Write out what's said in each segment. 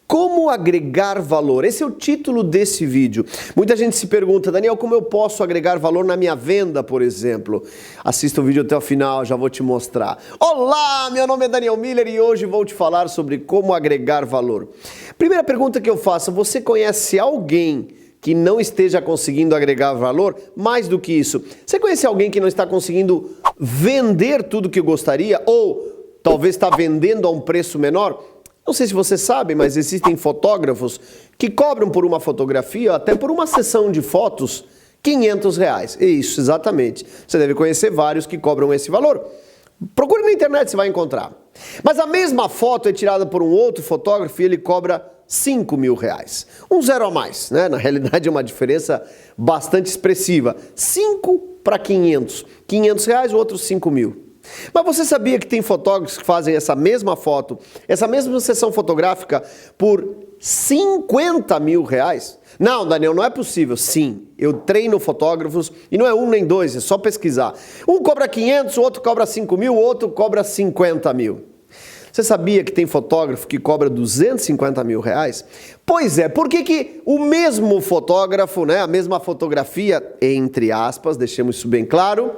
Como agregar valor? Esse é o título desse vídeo. Muita gente se pergunta, Daniel, como eu posso agregar valor na minha venda, por exemplo? Assista o vídeo até o final, já vou te mostrar. Olá, meu nome é Daniel Miller e hoje vou te falar sobre como agregar valor. Primeira pergunta que eu faço, você conhece alguém que não esteja conseguindo agregar valor? Mais do que isso, você conhece alguém que não está conseguindo vender tudo que gostaria? Ou talvez está vendendo a um preço menor? Não sei se você sabe, mas existem fotógrafos que cobram por uma fotografia, até por uma sessão de fotos, R$500. Isso, exatamente. Você deve conhecer vários que cobram esse valor. Procure na internet, você vai encontrar. Mas a mesma foto é tirada por um outro fotógrafo e ele cobra R$5.000. Um zero a mais, né? Na realidade é uma diferença bastante expressiva. 5 para 500. R$500, o outro 5.000. Mas você sabia que tem fotógrafos que fazem essa mesma foto, essa mesma sessão fotográfica por R$50.000? Não, Daniel, não é possível. Sim, eu treino fotógrafos e não é um nem dois, é só pesquisar. Um cobra 500, o outro cobra 5.000, o outro cobra 50.000. Você sabia que tem fotógrafo que cobra R$250.000? Pois é, por que o mesmo fotógrafo, né, a mesma fotografia, entre aspas, deixemos isso bem claro,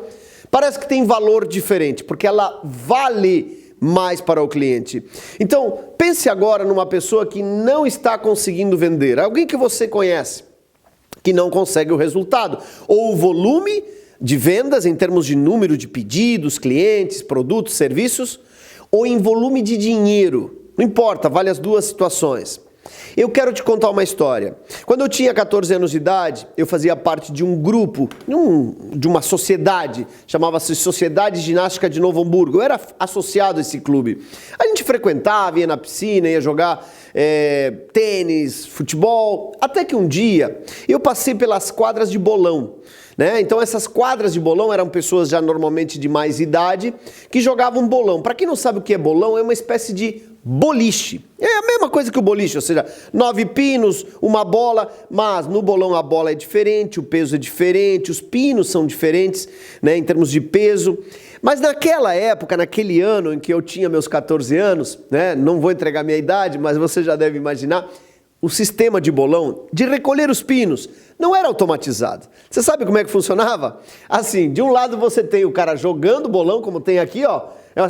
parece que tem valor diferente, porque ela vale mais para o cliente. Então, pense agora numa pessoa que não está conseguindo vender, alguém que você conhece, que não consegue o resultado, ou o volume de vendas em termos de número de pedidos, clientes, produtos, serviços, ou em volume de dinheiro. Não importa, vale as duas situações. Eu quero te contar uma história. Quando eu tinha 14 anos de idade, eu fazia parte de um grupo, de uma sociedade, chamava-se Sociedade Ginástica de Novo Hamburgo. Eu era associado a esse clube. A gente frequentava, ia na piscina, ia jogar tênis, futebol, até que um dia eu passei pelas quadras de bolão. Né? Então essas quadras de bolão eram pessoas já normalmente de mais idade que jogavam bolão. Para quem não sabe o que é bolão, é uma espécie de boliche. É a mesma coisa que o boliche, ou seja, 9 pinos, uma bola, mas no bolão a bola é diferente, o peso é diferente, os pinos são diferentes, né, em termos de peso. Mas naquela época, naquele ano em que eu tinha meus 14 anos, né, não vou entregar minha idade, mas você já deve imaginar, o sistema de bolão, de recolher os pinos, não era automatizado. Você sabe como é que funcionava? Assim, de um lado você tem o cara jogando bolão, como tem aqui, ó.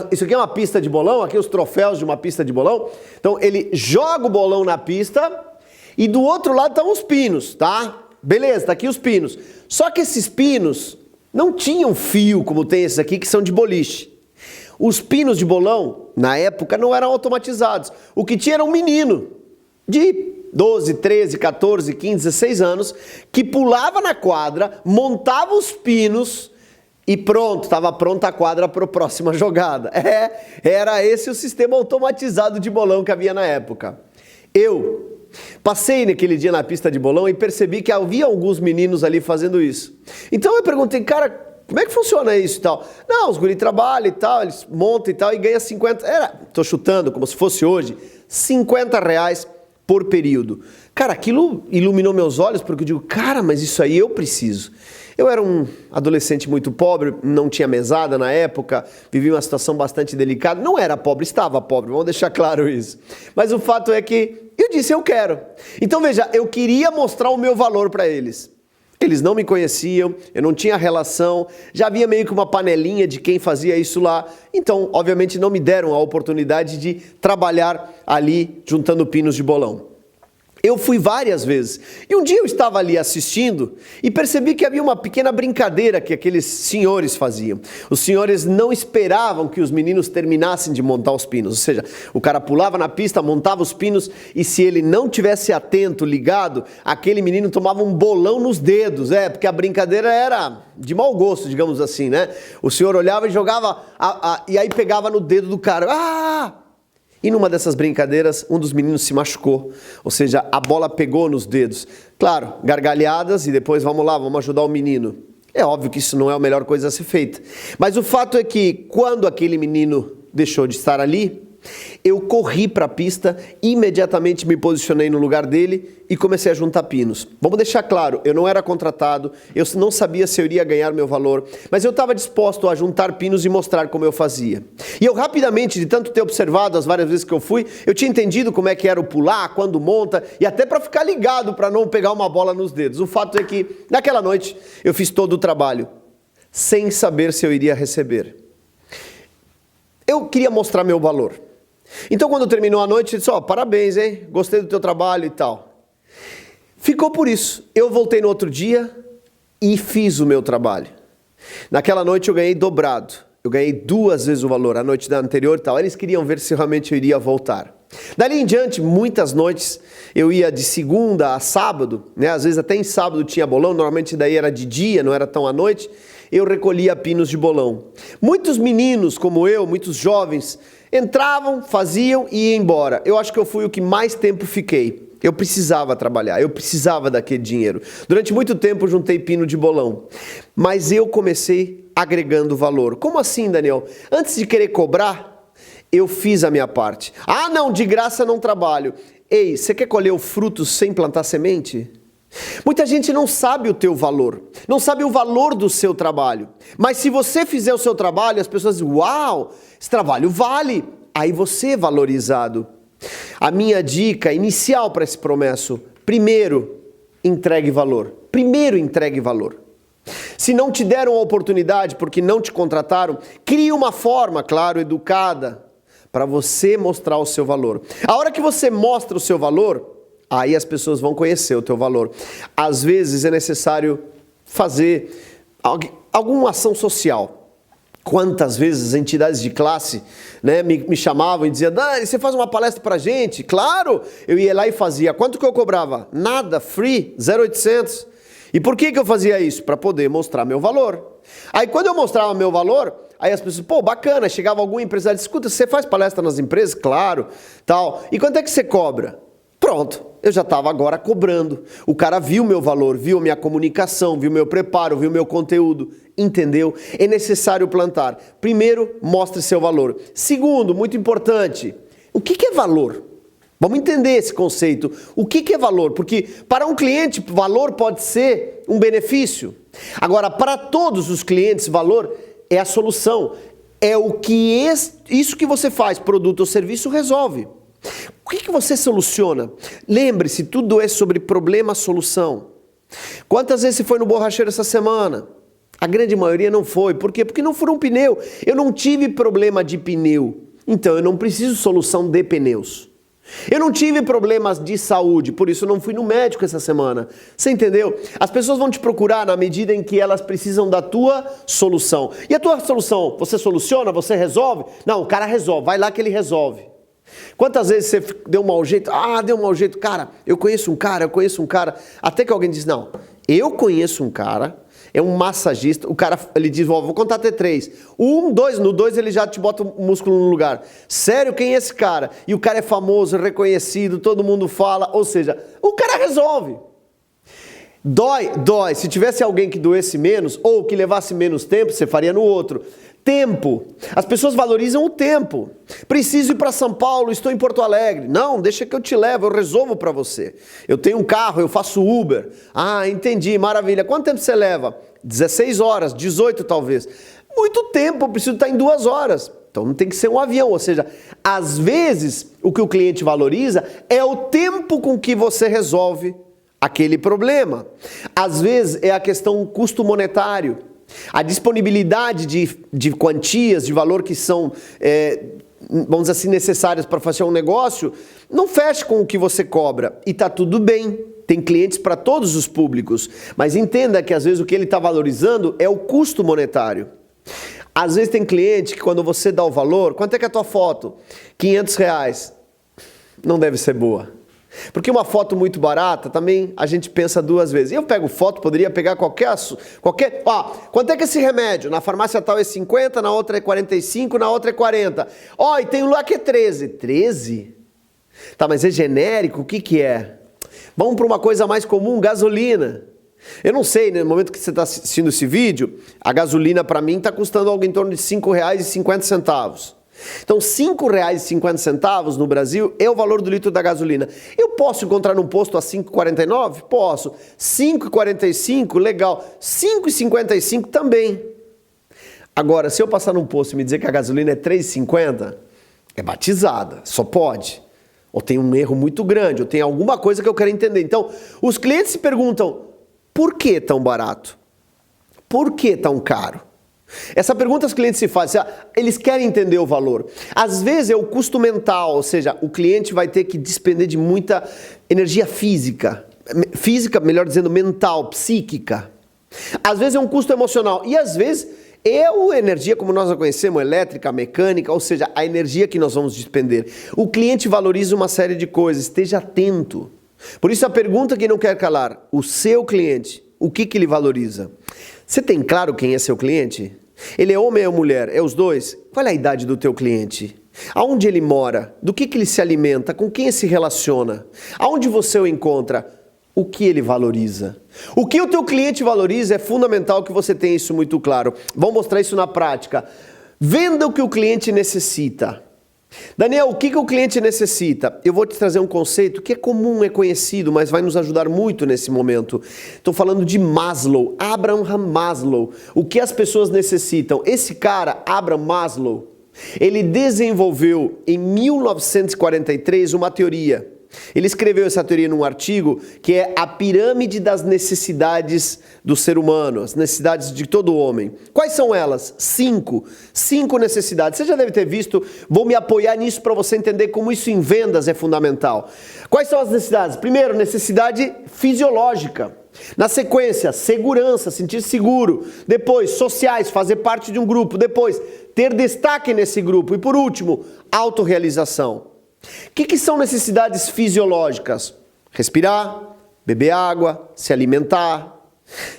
Isso aqui é uma pista de bolão, aqui os troféus de uma pista de bolão. Então ele joga o bolão na pista e do outro lado estão os pinos, tá? Beleza, tá aqui os pinos. Só que esses pinos não tinham fio como tem esses aqui que são de boliche. Os pinos de bolão, na época, não eram automatizados. O que tinha era um menino de 12, 13, 14, 15, 16 anos, que pulava na quadra, montava os pinos e pronto, estava pronta a quadra para a próxima jogada. Era esse o sistema automatizado de bolão que havia na época. Eu passei naquele dia na pista de bolão e percebi que havia alguns meninos ali fazendo isso. Então eu perguntei, cara, como é que funciona isso e tal? Não, os guri trabalham e tal, eles montam e tal e ganham 50, tô chutando como se fosse hoje, R$50 por período. Cara, aquilo iluminou meus olhos porque eu digo, cara, mas isso aí eu preciso. Eu era um adolescente muito pobre, não tinha mesada na época, vivia uma situação bastante delicada. Não era pobre, estava pobre, vamos deixar claro isso. Mas o fato é que eu disse, eu quero. Então veja, eu queria mostrar o meu valor para eles. Eles não me conheciam, eu não tinha relação, já havia meio que uma panelinha de quem fazia isso lá. Então, obviamente, não me deram a oportunidade de trabalhar ali juntando pinos de bolão. Eu fui várias vezes. E um dia eu estava ali assistindo e percebi que havia uma pequena brincadeira que aqueles senhores faziam. Os senhores não esperavam que os meninos terminassem de montar os pinos. Ou seja, o cara pulava na pista, montava os pinos e se ele não tivesse atento, ligado, aquele menino tomava um bolão nos dedos. Porque a brincadeira era de mau gosto, digamos assim, né? O senhor olhava e jogava, e aí pegava no dedo do cara. E numa dessas brincadeiras, um dos meninos se machucou, ou seja, a bola pegou nos dedos. Claro, gargalhadas e depois vamos lá, vamos ajudar o menino. É óbvio que isso não é a melhor coisa a ser feita. Mas o fato é que quando aquele menino deixou de estar ali, Eu corri para a pista, imediatamente me posicionei no lugar dele e comecei a juntar pinos. Vamos deixar claro, eu não era contratado, eu não sabia se eu iria ganhar meu valor, mas eu estava disposto a juntar pinos e mostrar como eu fazia. E eu rapidamente, de tanto ter observado as várias vezes que eu fui, eu tinha entendido como é que era o pular, quando monta, e até para ficar ligado, para não pegar uma bola nos dedos. O fato é que, naquela noite, eu fiz todo o trabalho, sem saber se eu iria receber. Eu queria mostrar meu valor. Então, quando terminou a noite, eu disse, parabéns, hein? Gostei do teu trabalho e tal. Ficou por isso. Eu voltei no outro dia e fiz o meu trabalho. Naquela noite eu ganhei dobrado. Eu ganhei 2 vezes o valor, a noite da anterior e tal. Eles queriam ver se realmente eu iria voltar. Dali em diante, muitas noites, eu ia de segunda a sábado, né? Às vezes até em sábado tinha bolão, normalmente daí era de dia, não era tão à noite. Eu recolhia pinos de bolão. Muitos meninos como eu, muitos jovens, entravam, faziam e iam embora. Eu acho que eu fui o que mais tempo fiquei. Eu precisava trabalhar, eu precisava daquele dinheiro. Durante muito tempo eu juntei pino de bolão. Mas eu comecei agregando valor. Como assim, Daniel? Antes de querer cobrar, eu fiz a minha parte. Ah, não, de graça não trabalho. Ei, você quer colher o fruto sem plantar semente? Muita gente não sabe o teu valor, não sabe o valor do seu trabalho. Mas se você fizer o seu trabalho, as pessoas dizem, uau, esse trabalho vale. Aí você é valorizado. A minha dica inicial para esse promesso, primeiro, entregue valor. Primeiro, entregue valor. Se não te deram a oportunidade porque não te contrataram, crie uma forma, claro, educada, para você mostrar o seu valor. A hora que você mostra o seu valor, aí as pessoas vão conhecer o teu valor. Às vezes é necessário fazer alguma ação social. Quantas vezes as entidades de classe, né, me chamavam e diziam, Dani, você faz uma palestra pra gente? Claro! Eu ia lá e fazia. Quanto que eu cobrava? Nada, free, 0,800. E por que eu fazia isso? Para poder mostrar meu valor. Aí quando eu mostrava meu valor, aí as pessoas, bacana, chegava algum empresário, escuta, você faz palestra nas empresas? Claro, tal. E quanto é que você cobra? Pronto, eu já estava agora cobrando. O cara viu meu valor, viu minha comunicação, viu meu preparo, viu meu conteúdo, entendeu? É necessário plantar. Primeiro, mostre seu valor. Segundo, muito importante, o que é valor? Vamos entender esse conceito. O que é valor? Porque para um cliente, valor pode ser um benefício. Agora, para todos os clientes, valor é a solução. É o que isso que você faz, produto ou serviço, resolve. O que você soluciona? Lembre-se, tudo é sobre problema-solução. Quantas vezes você foi no borracheiro essa semana? A grande maioria não foi. Por quê? Porque não furou um pneu. Eu não tive problema de pneu. Então eu não preciso de solução de pneus. Eu não tive problemas de saúde, por isso eu não fui no médico essa semana. Você entendeu? As pessoas vão te procurar na medida em que elas precisam da tua solução. E a tua solução, você soluciona, você resolve? Não, o cara resolve, vai lá que ele resolve. Quantas vezes você deu um mau jeito? Deu um mau jeito. Cara, eu conheço um cara. Até que alguém diz, não, eu conheço um cara, é um massagista. O cara, ele diz, vou contar até 3. 1, 2, no 2 ele já te bota o músculo no lugar. Sério, quem é esse cara? E o cara é famoso, reconhecido, todo mundo fala. Ou seja, o cara resolve. Dói. Se tivesse alguém que doesse menos ou que levasse menos tempo, você faria no outro. Tempo. As pessoas valorizam o tempo. Preciso ir para São Paulo, estou em Porto Alegre. Não, deixa que eu te levo, eu resolvo para você. Eu tenho um carro, eu faço Uber. Entendi, maravilha. Quanto tempo você leva? 16 horas, 18 talvez. Muito tempo, eu preciso estar em 2 horas. Então não tem que ser um avião. Ou seja, às vezes o que o cliente valoriza é o tempo com que você resolve aquele problema. Às vezes é a questão custo monetário. A disponibilidade de quantias, de valor que são, vamos dizer assim, necessárias para fazer um negócio, não fecha com o que você cobra. E está tudo bem. Tem clientes para todos os públicos. Mas entenda que às vezes o que ele está valorizando é o custo monetário. Às vezes tem cliente que quando você dá o valor, quanto é que é a tua foto? R$500. Não deve ser boa. Porque uma foto muito barata, também a gente pensa 2 vezes. Eu pego foto, poderia pegar qualquer... quanto é que esse remédio? Na farmácia tal é 50, na outra é 45, na outra é 40. E tem um lá que é 13. 13? Tá, mas é genérico? O que é? Vamos para uma coisa mais comum, gasolina. Eu não sei, né, no momento que você está assistindo esse vídeo, a gasolina para mim está custando algo em torno de R$5,50. Então, R$ 5,50 no Brasil é o valor do litro da gasolina. Eu posso encontrar num posto a 5,49? Posso. 5,45? Legal. 5,55 também. Agora, se eu passar num posto e me dizer que a gasolina é 3,50, é batizada, só pode. Ou tem um erro muito grande, ou tem alguma coisa que eu quero entender. Então, os clientes se perguntam, por que tão barato? Por que tão caro? Essa pergunta os clientes se fazem, eles querem entender o valor. Às vezes é o custo mental, ou seja, o cliente vai ter que despender de muita energia física, melhor dizendo, mental, psíquica. Às vezes é um custo emocional e às vezes é a energia como nós a conhecemos, elétrica, mecânica, ou seja, a energia que nós vamos despender. O cliente valoriza uma série de coisas, esteja atento. Por isso a pergunta que não quer calar, o seu cliente, o que ele valoriza? Você tem claro quem é seu cliente? Ele é homem ou mulher? É os dois? Qual é a idade do teu cliente? Aonde ele mora? Do que ele se alimenta? Com quem ele se relaciona? Aonde você o encontra? O que ele valoriza? O que o teu cliente valoriza é fundamental que você tenha isso muito claro. Vamos mostrar isso na prática. Venda o que o cliente necessita. Daniel, o que o cliente necessita? Eu vou te trazer um conceito que é comum, é conhecido, mas vai nos ajudar muito nesse momento. Estou falando de Maslow, Abraham Maslow. O que as pessoas necessitam? Esse cara, Abraham Maslow, ele desenvolveu em 1943 uma teoria. Ele escreveu essa teoria num artigo que é a pirâmide das necessidades do ser humano, as necessidades de todo homem. Quais são elas? 5 necessidades. Você já deve ter visto, vou me apoiar nisso para você entender como isso em vendas é fundamental. Quais são as necessidades? Primeiro, necessidade fisiológica. Na sequência, segurança, sentir seguro. Depois, sociais, fazer parte de um grupo. Depois, ter destaque nesse grupo. E por último, autorrealização. O que são necessidades fisiológicas? Respirar, beber água, se alimentar,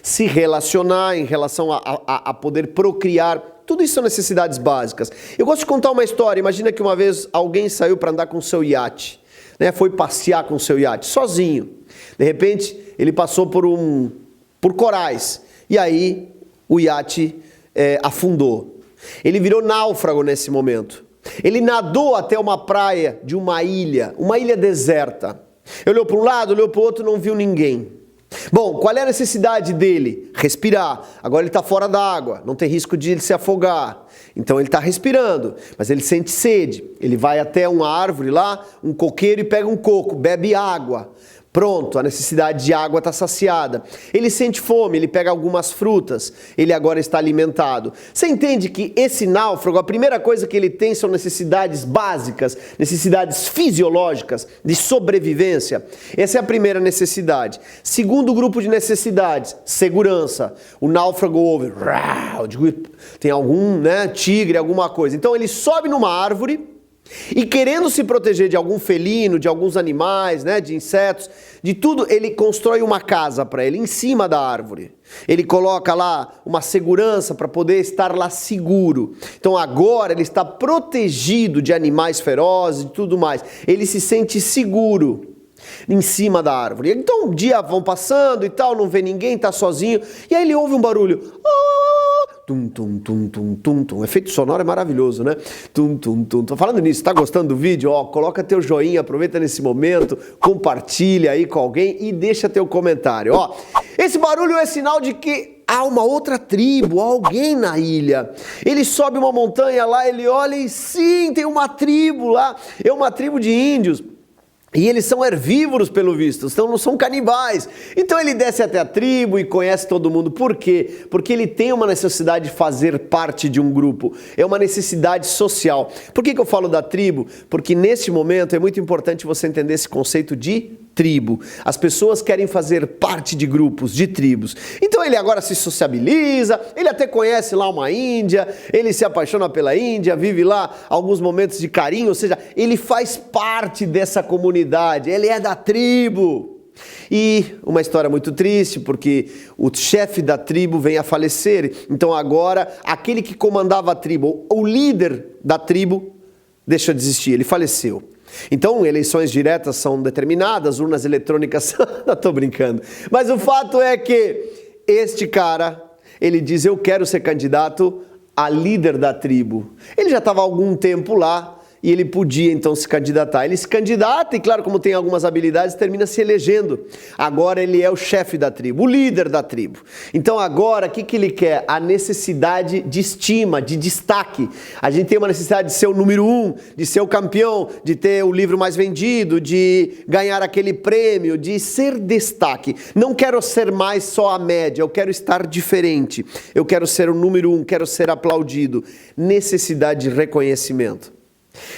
se relacionar em relação a poder procriar. Tudo isso são necessidades básicas. Eu gosto de contar uma história. Imagina que uma vez alguém saiu para andar com o seu iate, né? Foi passear com o seu iate, sozinho. De repente, ele passou por corais. E aí, o iate afundou. Ele virou náufrago nesse momento. Ele nadou até uma praia de uma ilha deserta. Olhou para um lado, olhou para o outro, não viu ninguém. Bom, qual é a necessidade dele? Respirar. Agora ele está fora da água, não tem risco de ele se afogar. Então ele está respirando, mas ele sente sede. Ele vai até uma árvore lá, um coqueiro e pega um coco, bebe água. Pronto, a necessidade de água está saciada. Ele sente fome, ele pega algumas frutas, ele agora está alimentado. Você entende que esse náufrago, a primeira coisa que ele tem são necessidades básicas, necessidades fisiológicas de sobrevivência? Essa é a primeira necessidade. Segundo grupo de necessidades, segurança. O náufrago ouve, tem algum tigre, alguma coisa. Então ele sobe numa árvore, e querendo se proteger de algum felino, de alguns animais, de insetos, de tudo, ele constrói uma casa para ele, em cima da árvore. Ele coloca lá uma segurança para poder estar lá seguro. Então agora ele está protegido de animais ferozes e tudo mais. Ele se sente seguro em cima da árvore. Então um dia vão passando e tal, não vê ninguém, está sozinho, e aí ele ouve um barulho. Tum, tum, tum, tum, tum, tum. O efeito sonoro é maravilhoso, né? Tum, tum, tum. Tô falando nisso, tá gostando do vídeo? Coloca teu joinha, aproveita nesse momento, compartilha aí com alguém e deixa teu comentário. Esse barulho é sinal de que há uma outra tribo, alguém na ilha. Ele sobe uma montanha lá, ele olha e sim, tem uma tribo lá. É uma tribo de índios. E eles são herbívoros, pelo visto, não são canibais. Então ele desce até a tribo e conhece todo mundo. Por quê? Porque ele tem uma necessidade de fazer parte de um grupo. É uma necessidade social. Por que eu falo da tribo? Porque neste momento é muito importante você entender esse conceito de tribo. As pessoas querem fazer parte de grupos, de tribos. Então ele agora se sociabiliza, ele até conhece lá uma índia, ele se apaixona pela índia, vive lá alguns momentos de carinho, ou seja, ele faz parte dessa comunidade, ele é da tribo. E uma história muito triste, porque o chefe da tribo vem a falecer. Então agora, aquele que comandava a tribo, o líder da tribo, deixou de existir, ele faleceu. Então, eleições diretas são determinadas, urnas eletrônicas, não estou brincando. Mas o fato é que este cara, ele diz, eu quero ser candidato a líder da tribo. Ele já estava há algum tempo lá e ele podia então se candidatar. Ele se candidata e, claro, como tem algumas habilidades, termina se elegendo. Agora ele é o chefe da tribo, o líder da tribo. Então agora, o que ele quer? A necessidade de estima, de destaque. A gente tem uma necessidade de ser o número 1, de ser o campeão, de ter o livro mais vendido, de ganhar aquele prêmio, de ser destaque. Não quero ser mais só a média, eu quero estar diferente. Eu quero ser o número 1, quero ser aplaudido. Necessidade de reconhecimento.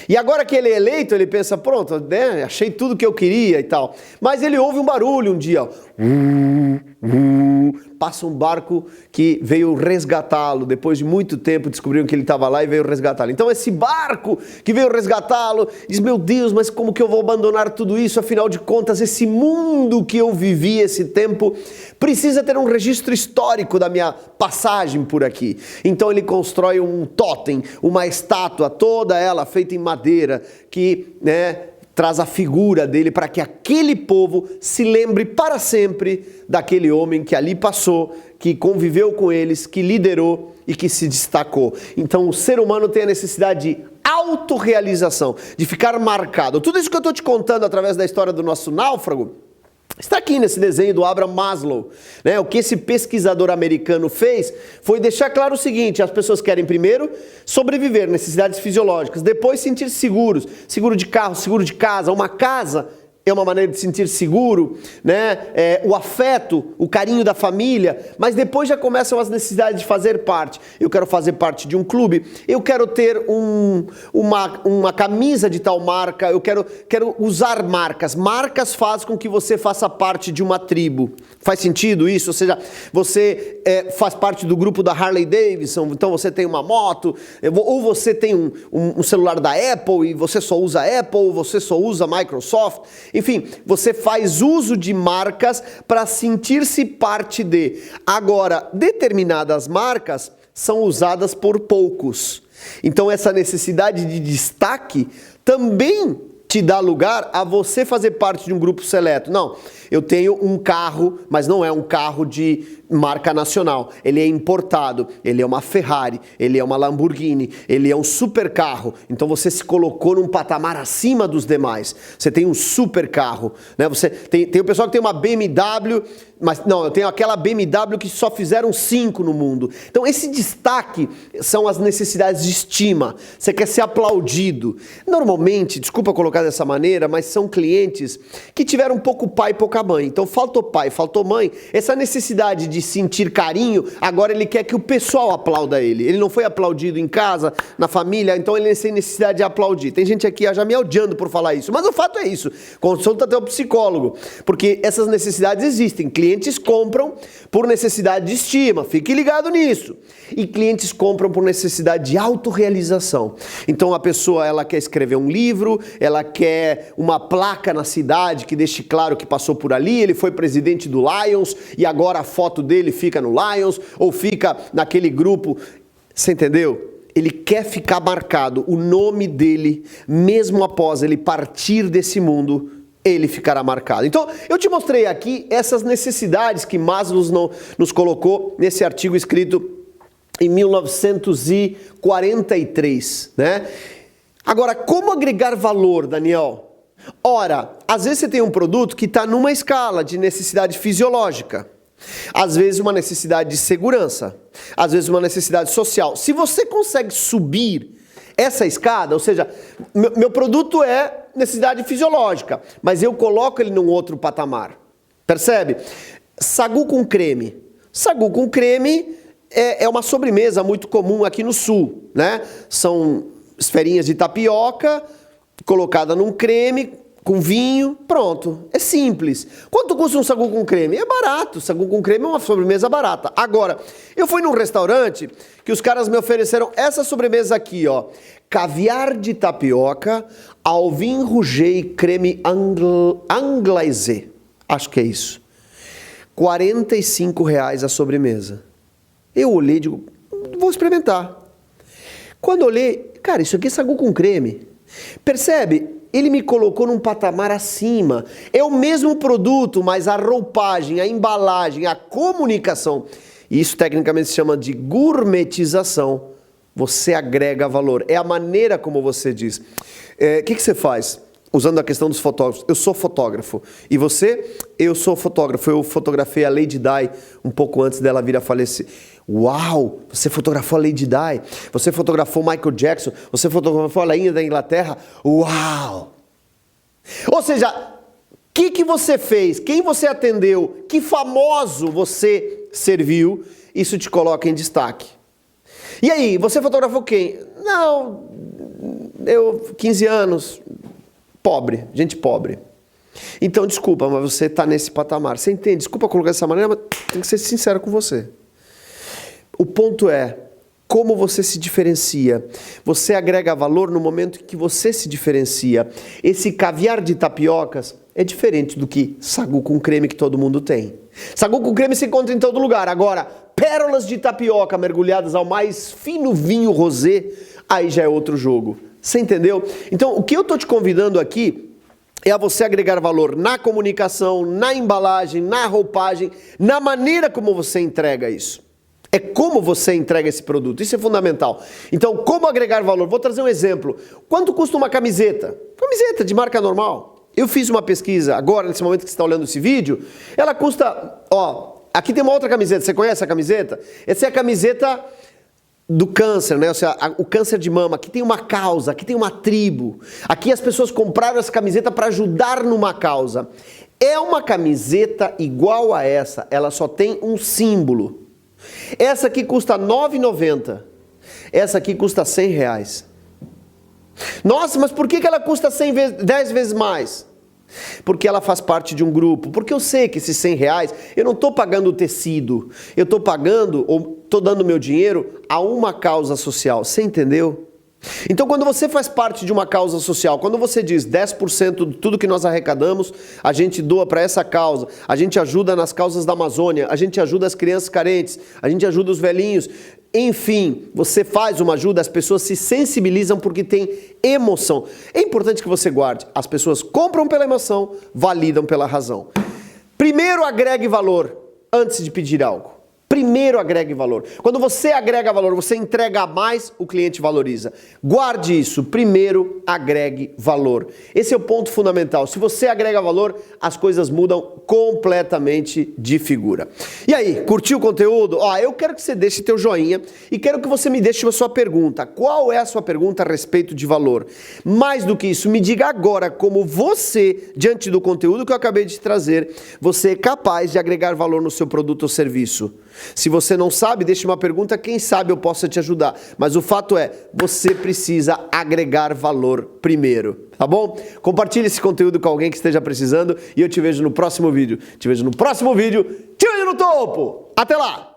E agora que ele é eleito, ele pensa, pronto, né, achei tudo que eu queria e tal. Mas ele ouve um barulho um dia, ó. Passa um barco que veio resgatá-lo. Depois de muito tempo descobriram que ele estava lá e veio resgatá-lo. Então esse barco que veio resgatá-lo diz, meu Deus, mas como que eu vou abandonar tudo isso? Afinal de contas, esse mundo que eu vivi esse tempo precisa ter um registro histórico da minha passagem por aqui. Então ele constrói um tótem, uma estátua, toda ela feita em madeira, que, né, traz a figura dele para que aquele povo se lembre para sempre daquele homem que ali passou, que conviveu com eles, que liderou e que se destacou. Então o ser humano tem a necessidade de autorrealização, de ficar marcado. Tudo isso que eu estou te contando através da história do nosso náufrago está aqui nesse desenho do Abraham Maslow, né? O que esse pesquisador americano fez foi deixar claro o seguinte: as pessoas querem primeiro sobreviver, necessidades fisiológicas, depois sentir seguros, seguro de carro, seguro de casa. Uma casa é uma maneira de se sentir seguro, né? O afeto, o carinho da família, mas depois já começam as necessidades de fazer parte. Eu quero fazer parte de um clube, eu quero ter uma camisa de tal marca, eu quero usar marcas. Marcas fazem com que você faça parte de uma tribo. Faz sentido isso? Ou seja, você faz parte do grupo da Harley Davidson, então você tem uma moto, ou você tem um celular da Apple e você só usa Apple, ou você só usa Microsoft. Enfim, você faz uso de marcas para sentir-se parte de. Agora, determinadas marcas são usadas por poucos. Então, essa necessidade de destaque também te dá lugar a você fazer parte de um grupo seleto. Não, eu tenho um carro, mas não é um carro de marca nacional. Ele é importado, ele é uma Ferrari, ele é uma Lamborghini, ele é um super carro. Então você se colocou num patamar acima dos demais. Você tem um super carro, né? Você tem o pessoal que tem uma BMW, mas não, eu tenho aquela BMW que só fizeram 5 no mundo. Então esse destaque são as necessidades de estima. Você quer ser aplaudido. Normalmente, desculpa colocar dessa maneira, mas são clientes que tiveram pouco pai e pouca mãe. Então faltou pai, faltou mãe. Essa necessidade de sentir carinho, agora ele quer que o pessoal aplauda ele. Ele não foi aplaudido em casa, na família, então ele tem necessidade de aplaudir. Tem gente aqui já me odiando por falar isso, mas o fato é isso. Consulta até o psicólogo, porque essas necessidades existem. Clientes compram por necessidade de estima, fique ligado nisso. E clientes compram por necessidade de autorrealização. Então a pessoa, ela quer escrever um livro, ela quer uma placa na cidade que deixe claro que passou por ali, ele foi presidente do Lions e agora a foto dele fica no Lions ou fica naquele grupo. Você entendeu? Ele quer ficar marcado, o nome dele, mesmo após ele partir desse mundo, ele ficará marcado. Então, eu te mostrei aqui essas necessidades que Maslow nos colocou nesse artigo escrito em 1943, né? Agora, como agregar valor, Daniel? Ora, às vezes você tem um produto que está numa escala de necessidade fisiológica, às vezes uma necessidade de segurança, às vezes uma necessidade social. Se você consegue subir essa escada, ou seja, meu produto é necessidade fisiológica, mas eu coloco ele num outro patamar. Percebe? Sagu com creme. Sagu com creme é uma sobremesa muito comum aqui no sul, né? São esferinhas de tapioca colocada num creme com vinho, pronto. É simples. Quanto custa um sagu com creme? É barato. Sagu com creme é uma sobremesa barata. Agora, eu fui num restaurante que os caras me ofereceram essa sobremesa aqui, ó. Caviar de tapioca, Alvin Rouget e creme anglaise. Acho que é isso. R$45 a sobremesa. Eu olhei e digo, vou experimentar. Quando eu olhei, cara, isso aqui é sagu com creme. Percebe? Ele me colocou num patamar acima. É o mesmo produto, mas a roupagem, a embalagem, a comunicação. Isso tecnicamente se chama de gourmetização. você agrega valor. É a maneira como você diz. O que você faz? Usando a questão dos fotógrafos. Eu sou fotógrafo. E você? Eu sou fotógrafo. Eu fotografei a Lady Di um pouco antes dela vir a falecer. Uau! Você fotografou a Lady Di. Você fotografou Michael Jackson. Você fotografou a Rainha da Inglaterra. Uau! Ou seja, o que você fez? Quem você atendeu? Que famoso você serviu? Isso te coloca em destaque. E aí, você fotografou quem? Não, eu, 15 anos... Pobre, gente pobre. Então, desculpa, mas você está nesse patamar. Você entende? Desculpa colocar dessa maneira, mas tem que ser sincero com você. O ponto é, como você se diferencia. Você agrega valor no momento em que você se diferencia. Esse caviar de tapiocas é diferente do que sagu com creme que todo mundo tem. Sagu com creme se encontra em todo lugar. Agora, pérolas de tapioca mergulhadas ao mais fino vinho rosé, aí já é outro jogo. Você entendeu? Então, o que eu estou te convidando aqui é a você agregar valor na comunicação, na embalagem, na roupagem, na maneira como você entrega isso. É como você entrega esse produto, isso é fundamental. Então, como agregar valor? Vou trazer um exemplo. Quanto custa uma camiseta? Camiseta de marca normal. Eu fiz uma pesquisa agora, nesse momento que você está olhando esse vídeo, ela custa, aqui tem uma outra camiseta, você conhece a camiseta? Essa é a camiseta... do câncer, né? Ou seja, o câncer de mama. Aqui tem uma causa, aqui tem uma tribo. Aqui as pessoas compraram essa camiseta para ajudar numa causa. É uma camiseta igual a essa, ela só tem um símbolo. Essa aqui custa R$ 9,90. Essa aqui custa R$100. Nossa, mas por que ela custa 10 vezes mais? Porque ela faz parte de um grupo. Porque eu sei que esses R$100, eu não estou pagando o tecido. Eu estou pagando, ou estou dando meu dinheiro a uma causa social. Você entendeu? Então, quando você faz parte de uma causa social, quando você diz 10% de tudo que nós arrecadamos, a gente doa para essa causa, a gente ajuda nas causas da Amazônia, a gente ajuda as crianças carentes, a gente ajuda os velhinhos, enfim, você faz uma ajuda, as pessoas se sensibilizam porque tem emoção. É importante que você guarde, as pessoas compram pela emoção, validam pela razão. Primeiro agregue valor antes de pedir algo. Primeiro agregue valor. Quando você agrega valor, você entrega mais, o cliente valoriza. Guarde isso. Primeiro agregue valor. Esse é o ponto fundamental. Se você agrega valor, as coisas mudam completamente de figura. E aí, curtiu o conteúdo? Eu quero que você deixe teu joinha e quero que você me deixe a sua pergunta. Qual é a sua pergunta a respeito de valor? Mais do que isso, me diga agora como você, diante do conteúdo que eu acabei de trazer, você é capaz de agregar valor no seu produto ou serviço. Se você não sabe, deixe uma pergunta, quem sabe eu possa te ajudar. Mas o fato é, você precisa agregar valor primeiro, tá bom? Compartilhe esse conteúdo com alguém que esteja precisando e eu te vejo no próximo vídeo. Te vejo no próximo vídeo, te vejo no topo! Até lá!